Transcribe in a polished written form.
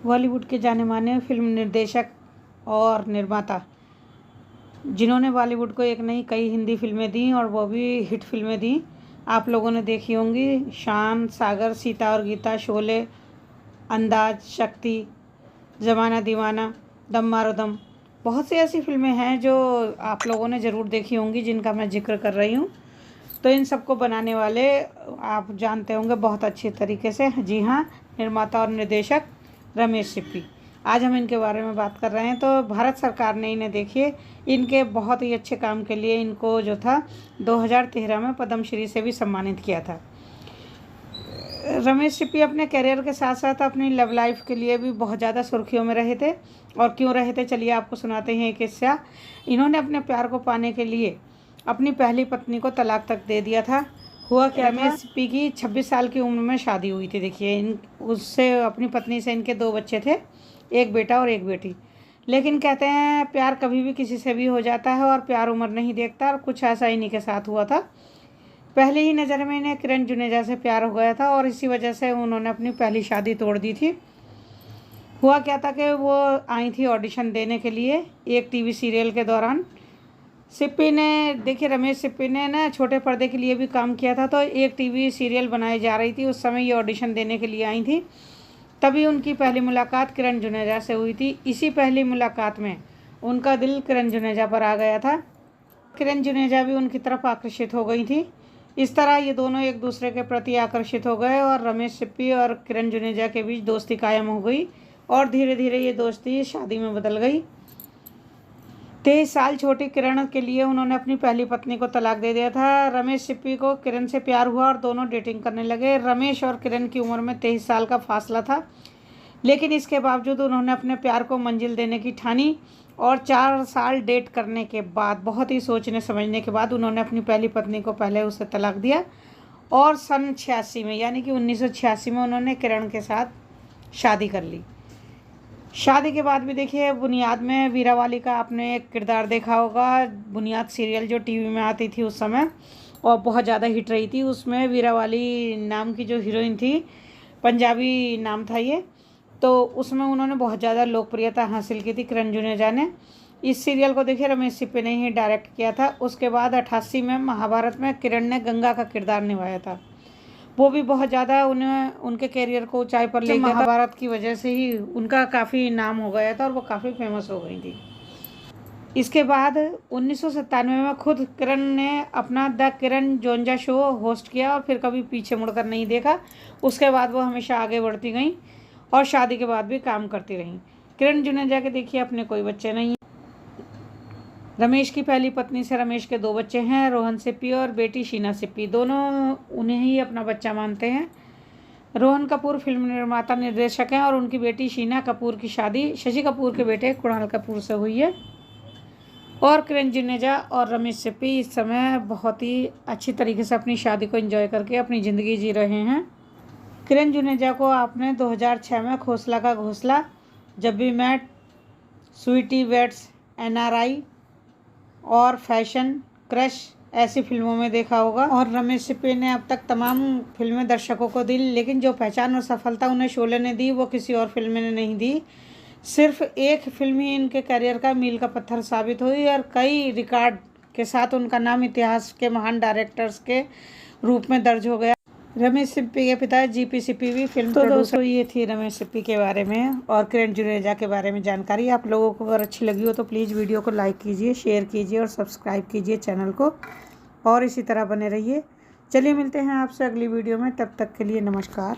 बॉलीवुड के जाने माने फिल्म निर्देशक और निर्माता, जिन्होंने बॉलीवुड को एक नहीं कई हिंदी फिल्में दी और वो भी हिट फिल्में दी। आप लोगों ने देखी होंगी शान, सागर, सीता और गीता, शोले, अंदाज, शक्ति, ज़माना दीवाना, दम मारो दम। बहुत सी ऐसी फिल्में हैं जो आप लोगों ने ज़रूर देखी होंगी, जिनका मैं जिक्र कर रही हूँ। तो इन सबको बनाने वाले आप जानते होंगे बहुत अच्छे तरीके से। जी हाँ, निर्माता और निर्देशक रमेश सिप्पी। आज हम इनके बारे में बात कर रहे हैं। तो भारत सरकार ने इन्हें देखिए इनके बहुत ही अच्छे काम के लिए इनको जो था 2013 में पद्मश्री से भी सम्मानित किया था। रमेश सिप्पी अपने करियर के साथ साथ अपनी लव लाइफ के लिए भी बहुत ज़्यादा सुर्खियों में रहे थे। और क्यों रहे थे, चलिए आपको सुनाते हैं एक किस्सा। इन्होंने अपने प्यार को पाने के लिए अपनी पहली पत्नी को तलाक तक दे दिया था। हुआ क्या, रमेश सिप्पी की 26 साल की उम्र में शादी हुई थी। देखिए उससे अपनी पत्नी से इनके 2 बच्चे थे, एक बेटा और एक बेटी। लेकिन कहते हैं प्यार कभी भी किसी से भी हो जाता है और प्यार उम्र नहीं देखता, और कुछ ऐसा इन्हीं के साथ हुआ था। पहले ही नज़र में इन्हें किरण जुनेजा से प्यार हो गया था और इसी वजह से उन्होंने अपनी पहली शादी तोड़ दी थी। हुआ क्या था कि वो आई थी ऑडिशन देने के लिए एक टीवी सीरियल के दौरान। सिप्पी ने देखिए रमेश सिप्पी ने ना छोटे पर्दे के लिए भी काम किया था। तो एक टीवी सीरियल बनाई जा रही थी, उस समय ये ऑडिशन देने के लिए आई थी। तभी उनकी पहली मुलाकात किरण जुनेजा से हुई थी। इसी पहली मुलाकात में उनका दिल किरण जुनेजा पर आ गया था। किरण जुनेजा भी उनकी तरफ आकर्षित हो गई थी। इस तरह ये दोनों एक दूसरे के प्रति आकर्षित हो गए और रमेश सिप्पी और किरण जुनेजा के बीच दोस्ती कायम हो गई और धीरे धीरे ये दोस्ती शादी में बदल गई। 23 साल छोटी किरण के लिए उन्होंने अपनी पहली पत्नी को तलाक दे दिया था। रमेश सिप्पी को किरण से प्यार हुआ और दोनों डेटिंग करने लगे। रमेश और किरण की उम्र में 23 साल का फासला था, लेकिन इसके बावजूद उन्होंने अपने प्यार को मंजिल देने की ठानी और 4 साल डेट करने के बाद, बहुत ही सोचने समझने के बाद, उन्होंने अपनी पहली पत्नी को पहले उसे तलाक दिया और सन 86 में यानी कि 1986 में उन्होंने किरण के साथ शादी कर ली। शादी के बाद भी देखिए बुनियाद में वीरावाली का आपने एक किरदार देखा होगा। बुनियाद सीरियल जो टीवी में आती थी उस समय और बहुत ज़्यादा हिट रही थी, उसमें वीरावाली नाम की जो हीरोइन थी, पंजाबी नाम था ये, तो उसमें उन्होंने बहुत ज़्यादा लोकप्रियता हासिल की थी किरण जुनेजा ने। इस सीरियल को देखिए रमेश सिप्पी ने ही डायरेक्ट किया था। उसके बाद 88 में महाभारत में किरण ने गंगा का किरदार निभाया था। वो भी बहुत ज़्यादा उन्हें उनके कैरियर को ऊंचाई पर ले गया था। महाभारत की वजह से ही उनका काफ़ी नाम हो गया था और वो काफ़ी फेमस हो गई थी। इसके बाद 1997 में खुद किरण ने अपना द किरण जोंजा शो होस्ट किया और फिर कभी पीछे मुड़कर नहीं देखा। उसके बाद वो हमेशा आगे बढ़ती गई और शादी के बाद भी काम करती रहीं। किरण जुनेजा के देखिए अपने कोई बच्चे नहीं। रमेश की पहली पत्नी से रमेश के 2 बच्चे हैं, रोहन सिप्पी और बेटी शीना सिप्पी। दोनों उन्हें ही अपना बच्चा मानते हैं। रोहन कपूर फिल्म निर्माता निर्देशक हैं और उनकी बेटी शीना कपूर की शादी शशि कपूर के बेटे कुणाल कपूर से हुई है। और किरण जुनेजा और रमेश सिप्पी इस समय बहुत ही अच्छी तरीके से अपनी शादी को एंजॉय करके अपनी ज़िंदगी जी रहे हैं। किरण जुनेजा को आपने 2006 में खोसला का घोंसला, जब भी मैट, स्वीटी वेट्स, NRI और फैशन, क्रश ऐसी फिल्मों में देखा होगा। और रमेश सिप्पी ने अब तक तमाम फिल्में दर्शकों को दी, लेकिन जो पहचान और सफलता उन्हें शोले ने दी वो किसी और फिल्म ने नहीं दी। सिर्फ एक फिल्म ही इनके करियर का मील का पत्थर साबित हुई और कई रिकॉर्ड के साथ उनका नाम इतिहास के महान डायरेक्टर्स के रूप में दर्ज हो गया। रमेश सिप्पी के पिता GP सिप्पी भी फिल्म। तो दोस्तों ये थी रमेश सिप्पी के बारे में और किरण जुनेजा के बारे में जानकारी। आप लोगों को अगर अच्छी लगी हो तो प्लीज़ वीडियो को लाइक कीजिए, शेयर कीजिए और सब्सक्राइब कीजिए चैनल को, और इसी तरह बने रहिए। चलिए मिलते हैं आपसे अगली वीडियो में, तब तक के लिए नमस्कार।